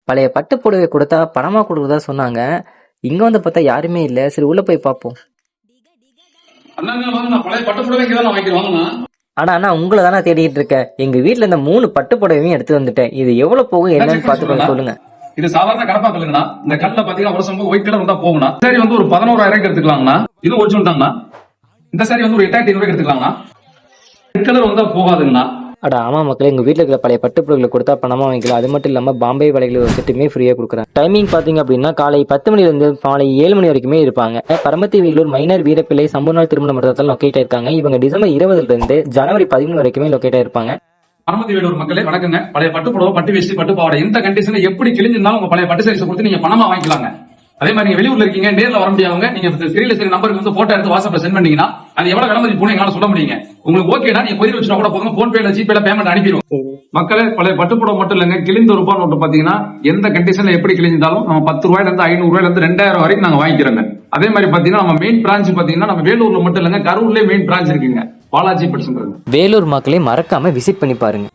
பழைய பட்டு புடவை கொடுத்தா பணமா கொடுக்குறதா சொன்னாங்க. இங்க வந்து பார்த்தா யாருமே இல்ல. சரி உள்ள போய் பார்ப்போம். அண்ணா உங்களை தானே தேடிட்டு இருக்கேன். எங்க வீட்டுல இந்த 3 பட்டு புடவையும் எடுத்து வந்துட்டேன். இது எவ்வளவு போகும் என்னன்னு பார்த்து கொஞ்சம் சொல்லுங்க. இது சாதாரண கடப்பா கல்லுங்கண்ணா. இந்த கல்ல பாத்தீங்கன்னா ஒரு சம்பவம் ஒயிட் கலர் வந்தா போகும்ண்ணா. சாரி வந்து ஒரு 11,000 எடுத்துக்கலாங்கண்ணா. இது ஒரிஜினல் தாங்கண்ணா. இந்த சாரி வந்து ஒரு 8,500 எடுத்துக்கலாங்கண்ணா. ரெட் கலர் வந்தா போகாதுங்கண்ணா. அட ஆமா மக்களே, எங்க வீட்டுல இருக்கிற பழைய பட்டு புடவைகளை கொடுத்தா பணமா வாங்கிக்கலாம். அது மட்டும் இல்லாம பாம்பே வலைகளை வச்சுட்டுமே ஃப்ரீயா கொடுக்குறேன். டைமிங் பாத்தீங்க அப்படின்னா காலை 10 மணில இருந்து மாலை 7 மணி வரைக்குமே இருப்பாங்க. பரமத்தி வேலூர் மைனர் வீரப்பிள்ளை சம்பூர்ண திருமண மண்டபத்தில் லொக்கேட் இருக்காங்க. இவங்க டிசம்பர் 20 இருந்து ஜனவரி 13 வரைக்குமே லொக்கேட் இருப்பாங்க. பரமத்தி வேலூர் மக்களே வணக்கங்க. பழைய பட்டு புடவை, பட்டு வேஷ்டி, பட்டு பாவாடை இந்த கண்டிஷன்ல எப்படி கிழிஞ்சிருந்தாலும் உங்க பழைய பட்டு சாரீஸ் கொடுத்து நீங்க பணமா வாங்கிக்கலாங்க. அதே மாதிரி நீங்க வெளியூர்ல இருக்கீங்க, நேர்ல வர முடியாதவங்க நீங்க ஸ்கிரீன்ல சரி நம்பருக்கு வந்து போட்டோ எடுத்து வாட்ஸ்அப்ல சென்ட் பண்ணீங்கன்னா அது எவ்வளவு விளம்பரம் போன எங்களால சொல்ல முடியுங்க. உங்களுக்கு ஓகேனா நீங்க கொரியர் வச்சுனா கூட போதுங்க, போன் பேல ஜிபேல பேமெண்ட் அனுப்பிடுவோம். மக்களே பழைய பட்டு புடவை மட்டும் இல்லங்க, கிழிந்த ரூபாய் நோட்டு பாத்தீங்கன்னா எந்த கண்டிஷன்ல எப்படி கிழிஞ்சாலும் நம்ம 10 ரூபாயில இருந்து 500 ரூபாயில இருந்து 2000 வரைக்கும் நாங்க வாங்கிக்கிறோங்க. அதே மாதிரி பாத்தீங்கன்னா நம்ம மெயின் பிரான்ச் பாத்தீங்கன்னா நம்ம வேலூர்ல மட்டும் இல்லங்க, கரூர்லயே மெயின் பிரான்ச் இருக்குங்க, பாலாஜி பட்ஸ். வேலூர் மக்களே மறக்காம விசிட் பண்ணி பாருங்க.